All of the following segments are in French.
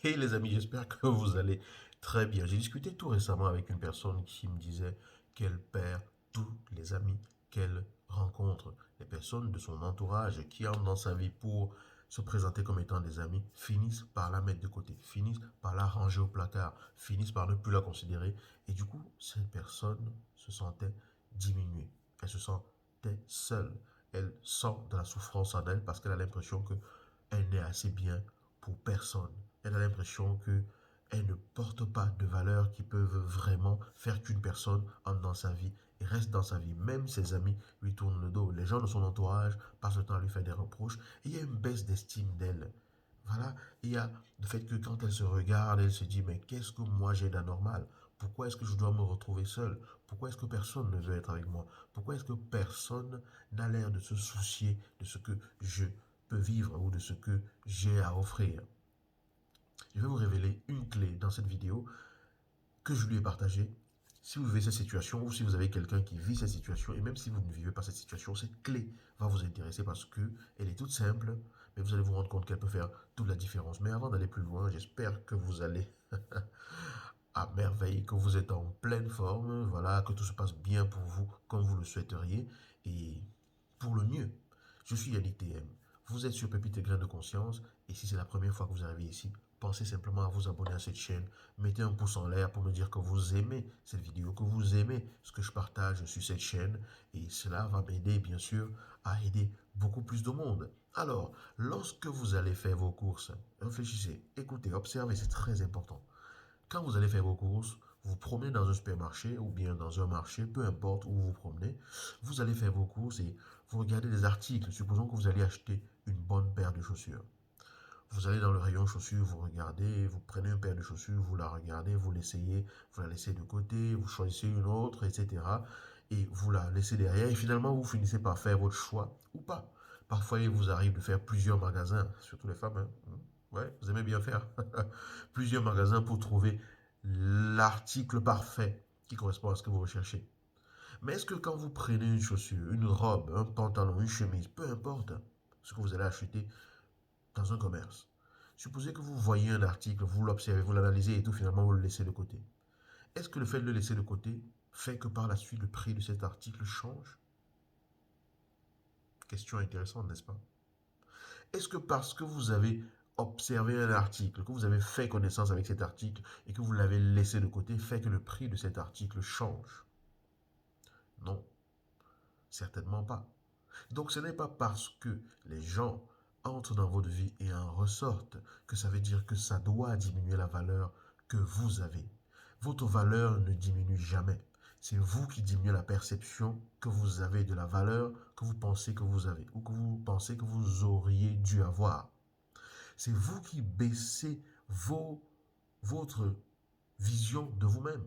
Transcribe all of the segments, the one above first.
Et les amis, j'espère que vous allez très bien. J'ai discuté tout récemment avec une personne qui me disait qu'elle perd tous les amis qu'elle rencontre. Les personnes de son entourage qui entrent dans sa vie pour se présenter comme étant des amis finissent par la mettre de côté, finissent par la ranger au placard, finissent par ne plus la considérer. Et du coup, cette personne se sentait diminuée. Elle se sentait seule. Elle sent de la souffrance en elle parce qu'elle a l'impression que elle n'est assez bien pour personne. Elle a l'impression que elle ne porte pas de valeurs qui peuvent vraiment faire qu'une personne entre dans sa vie et reste dans sa vie. Même ses amis lui tournent le dos. Les gens de son entourage passent le temps à lui faire des reproches. Et il y a une baisse d'estime d'elle. Voilà, il y a le fait que quand elle se regarde, elle se dit, mais qu'est-ce que moi j'ai d'anormal? Pourquoi est-ce que je dois me retrouver seule? Pourquoi est-ce que personne ne veut être avec moi? Pourquoi est-ce que personne n'a l'air de se soucier de ce que je peux vivre ou de ce que j'ai à offrir? Je vais vous révéler une clé dans cette vidéo que je lui ai partagée. Si vous vivez cette situation ou si vous avez quelqu'un qui vit cette situation, et même si vous ne vivez pas cette situation, cette clé va vous intéresser parce que elle est toute simple, mais vous allez vous rendre compte qu'elle peut faire toute la différence. Mais avant d'aller plus loin, j'espère que vous allez à merveille, que vous êtes en pleine forme, voilà, que tout se passe bien pour vous comme vous le souhaiteriez et pour le mieux. Je suis Yannick TM. Vous êtes sur Pépite et Grain de Conscience et si c'est la première fois que vous arrivez ici, pensez simplement à vous abonner à cette chaîne. Mettez un pouce en l'air pour me dire que vous aimez cette vidéo, que vous aimez ce que je partage sur cette chaîne et cela va m'aider bien sûr à aider beaucoup plus de monde. Alors, lorsque vous allez faire vos courses, réfléchissez, écoutez, observez, c'est très important. Quand vous allez faire vos courses, vous vous promenez dans un supermarché ou bien dans un marché, peu importe où vous vous promenez, vous allez faire vos courses et vous regardez des articles. Supposons que vous allez acheter une bonne paire de chaussures. Vous allez dans le rayon chaussures, vous regardez, vous prenez une paire de chaussures, vous la regardez, vous l'essayez, vous la laissez de côté, vous choisissez une autre, etc. Et vous la laissez derrière et finalement vous finissez par faire votre choix ou pas. Parfois il vous arrive de faire plusieurs magasins, surtout les femmes, hein. Ouais, vous aimez bien faire plusieurs magasins pour trouver l'article parfait qui correspond à ce que vous recherchez. Mais est-ce que quand vous prenez une chaussure, une robe, un pantalon, une chemise, peu importe ce que vous allez acheter dans un commerce, supposez que vous voyez un article, vous l'observez, vous l'analysez et tout, finalement vous le laissez de côté. Est-ce que le fait de le laisser de côté fait que par la suite le prix de cet article change? Question intéressante, n'est-ce pas? Est-ce que parce que vous avez observé un article, que vous avez fait connaissance avec cet article et que vous l'avez laissé de côté, fait que le prix de cet article change? Non, certainement pas. Donc ce n'est pas parce que les gens entrent dans votre vie et en ressortent que ça veut dire que ça doit diminuer la valeur que vous avez. Votre valeur ne diminue jamais. C'est vous qui diminuez la perception que vous avez de la valeur que vous pensez que vous avez ou que vous pensez que vous auriez dû avoir. C'est vous qui baissez votre vision de vous-même.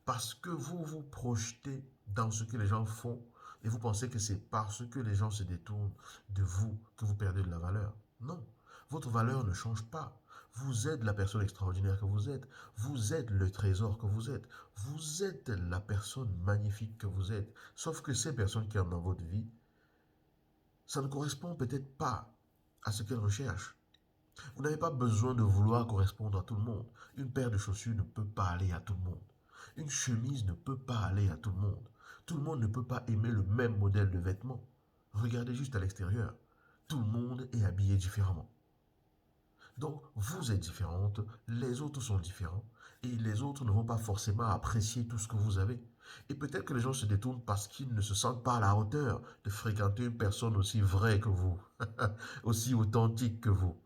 Parce que vous vous projetez dans ce que les gens font et vous pensez que c'est parce que les gens se détournent de vous que vous perdez de la valeur. Non, votre valeur ne change pas. Vous êtes la personne extraordinaire que vous êtes. Vous êtes le trésor que vous êtes. Vous êtes la personne magnifique que vous êtes. Sauf que ces personnes qui entrent dans votre vie, ça ne correspond peut-être pas à ce qu'elles recherchent. Vous n'avez pas besoin de vouloir correspondre à tout le monde. Une paire de chaussures ne peut pas aller à tout le monde. Une chemise ne peut pas aller à tout le monde. Tout le monde ne peut pas aimer le même modèle de vêtements. Regardez juste à l'extérieur. Tout le monde est habillé différemment. Donc, vous êtes différente, les autres sont différents, et les autres ne vont pas forcément apprécier tout ce que vous avez. Et peut-être que les gens se détournent parce qu'ils ne se sentent pas à la hauteur de fréquenter une personne aussi vraie que vous, aussi authentique que vous.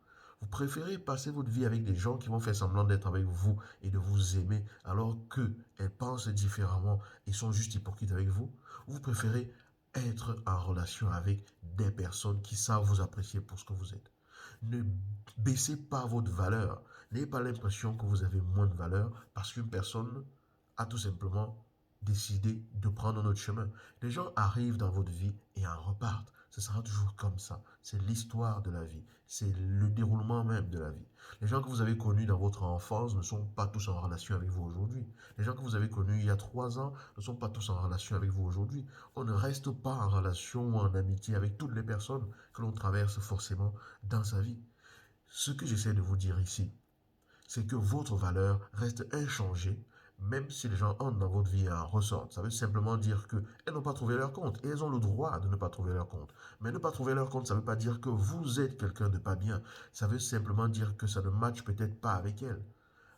Vous préférez passer votre vie avec des gens qui vont faire semblant d'être avec vous et de vous aimer alors qu'elles pensent différemment et sont juste hypocrites avec vous. Ou vous préférez être en relation avec des personnes qui savent vous apprécier pour ce que vous êtes. Ne baissez pas votre valeur. N'ayez pas l'impression que vous avez moins de valeur parce qu'une personne a tout simplement décidé de prendre un autre chemin. Les gens arrivent dans votre vie et en repartent. Ce sera toujours comme ça. C'est l'histoire de la vie. C'est le déroulement même de la vie. Les gens que vous avez connus dans votre enfance ne sont pas tous en relation avec vous aujourd'hui. Les gens que vous avez connus il y a 3 ans ne sont pas tous en relation avec vous aujourd'hui. On ne reste pas en relation ou en amitié avec toutes les personnes que l'on traverse forcément dans sa vie. Ce que j'essaie de vous dire ici, c'est que votre valeur reste inchangée, même si les gens entrent dans votre vie et en ressortent. Ça veut simplement dire qu'elles n'ont pas trouvé leur compte et elles ont le droit de ne pas trouver leur compte. Mais ne pas trouver leur compte, ça ne veut pas dire que vous êtes quelqu'un de pas bien. Ça veut simplement dire que ça ne matche peut-être pas avec elles.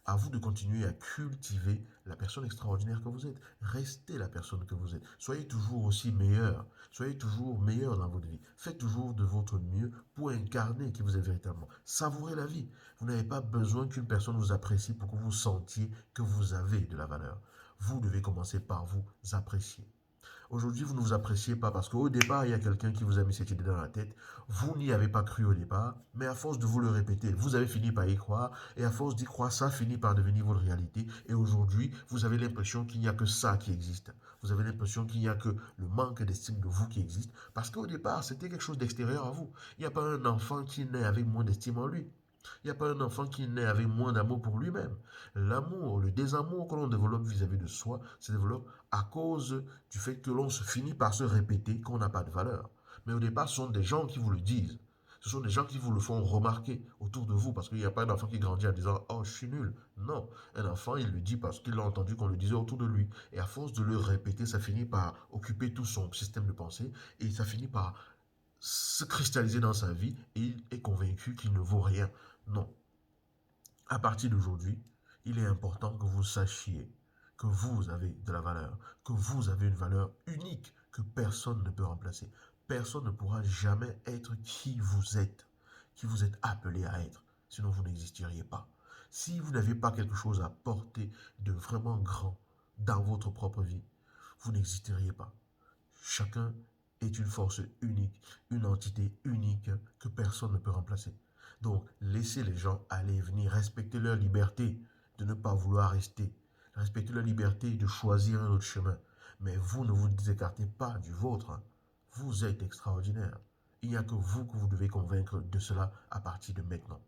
À vous de continuer à cultiver la personne extraordinaire que vous êtes. Restez la personne que vous êtes. Soyez toujours aussi meilleur. Soyez toujours meilleur dans votre vie. Faites toujours de votre mieux pour incarner qui vous êtes véritablement. Savourez la vie. Vous n'avez pas besoin qu'une personne vous apprécie pour que vous sentiez que vous avez de la valeur. Vous devez commencer par vous apprécier. Aujourd'hui, vous ne vous appréciez pas parce qu'au départ, il y a quelqu'un qui vous a mis cette idée dans la tête. Vous n'y avez pas cru au départ, mais à force de vous le répéter, vous avez fini par y croire. Et à force d'y croire, ça finit par devenir votre réalité. Et aujourd'hui, vous avez l'impression qu'il n'y a que ça qui existe. Vous avez l'impression qu'il n'y a que le manque d'estime de vous qui existe. Parce qu'au départ, c'était quelque chose d'extérieur à vous. Il n'y a pas un enfant qui naît avec moins d'estime en lui. Il n'y a pas un enfant qui naît avec moins d'amour pour lui-même. L'amour, le désamour que l'on développe vis-à-vis de soi se développe à cause du fait que l'on se finit par se répéter qu'on n'a pas de valeur. Mais au départ, ce sont des gens qui vous le disent. Ce sont des gens qui vous le font remarquer autour de vous parce qu'il n'y a pas d'enfant qui grandit en disant « Oh, je suis nul ». Non, un enfant, il le dit parce qu'il a entendu qu'on le disait autour de lui. Et à force de le répéter, ça finit par occuper tout son système de pensée et ça finit par se cristalliser dans sa vie et il est convaincu qu'il ne vaut rien. Non. À partir d'aujourd'hui, il est important que vous sachiez que vous avez de la valeur, que vous avez une valeur unique que personne ne peut remplacer. Personne ne pourra jamais être qui vous êtes appelé à être, sinon vous n'existiriez pas. Si vous n'avez pas quelque chose à porter de vraiment grand dans votre propre vie, vous n'existeriez pas. Chacun est une force unique, une entité unique que personne ne peut remplacer. Donc, laissez les gens aller et venir, respectez leur liberté de ne pas vouloir rester, respectez leur liberté de choisir un autre chemin. Mais vous ne vous écartez pas du vôtre. Vous êtes extraordinaire. Il n'y a que vous devez convaincre de cela à partir de maintenant.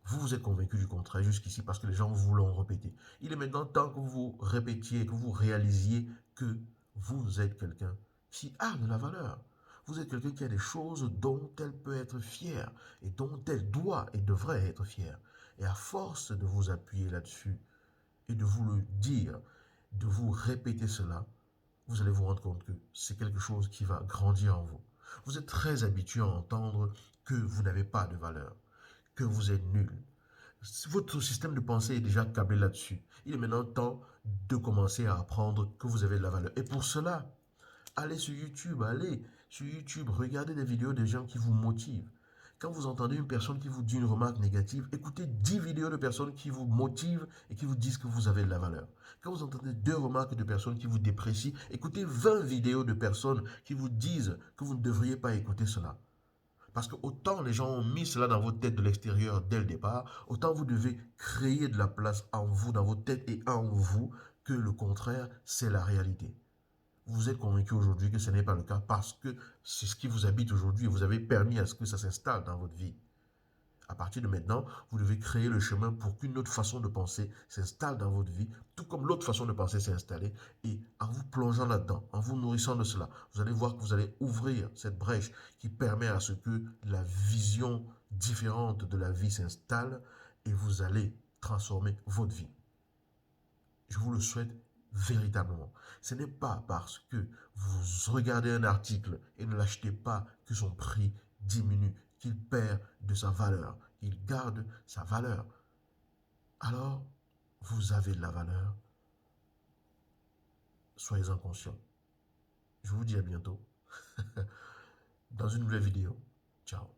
Vous vous êtes convaincu du contraire jusqu'ici parce que les gens vous l'ont répété. Il est maintenant temps que vous répétiez, que vous réalisiez que vous êtes quelqu'un qui a de la valeur. Vous êtes quelqu'un qui a des choses dont elle peut être fière et dont elle doit et devrait être fière. Et à force de vous appuyer là-dessus et de vous le dire, de vous répéter cela, vous allez vous rendre compte que c'est quelque chose qui va grandir en vous. Vous êtes très habitué à entendre que vous n'avez pas de valeur, que vous êtes nul. Votre système de pensée est déjà câblé là-dessus. Il est maintenant temps de commencer à apprendre que vous avez de la valeur. Et pour cela, allez sur YouTube, regardez des vidéos de gens qui vous motivent. Quand vous entendez une personne qui vous dit une remarque négative, écoutez 10 vidéos de personnes qui vous motivent et qui vous disent que vous avez de la valeur. Quand vous entendez 2 remarques de personnes qui vous déprécient, écoutez 20 vidéos de personnes qui vous disent que vous ne devriez pas écouter cela. Parce que autant les gens ont mis cela dans votre tête de l'extérieur dès le départ, autant vous devez créer de la place en vous, dans votre tête et en vous, que le contraire, c'est la réalité. Vous êtes convaincu aujourd'hui que ce n'est pas le cas parce que c'est ce qui vous habite aujourd'hui et vous avez permis à ce que ça s'installe dans votre vie. À partir de maintenant, vous devez créer le chemin pour qu'une autre façon de penser s'installe dans votre vie, tout comme l'autre façon de penser s'est installée. Et en vous plongeant là-dedans, en vous nourrissant de cela, vous allez voir que vous allez ouvrir cette brèche qui permet à ce que la vision différente de la vie s'installe et vous allez transformer votre vie. Je vous le souhaite véritablement. Ce n'est pas parce que vous regardez un article et ne l'achetez pas que son prix diminue, qu'il perd de sa valeur. Il garde sa valeur. Alors, vous avez de la valeur. Soyez-en conscients. Je vous dis à bientôt dans une nouvelle vidéo. Ciao.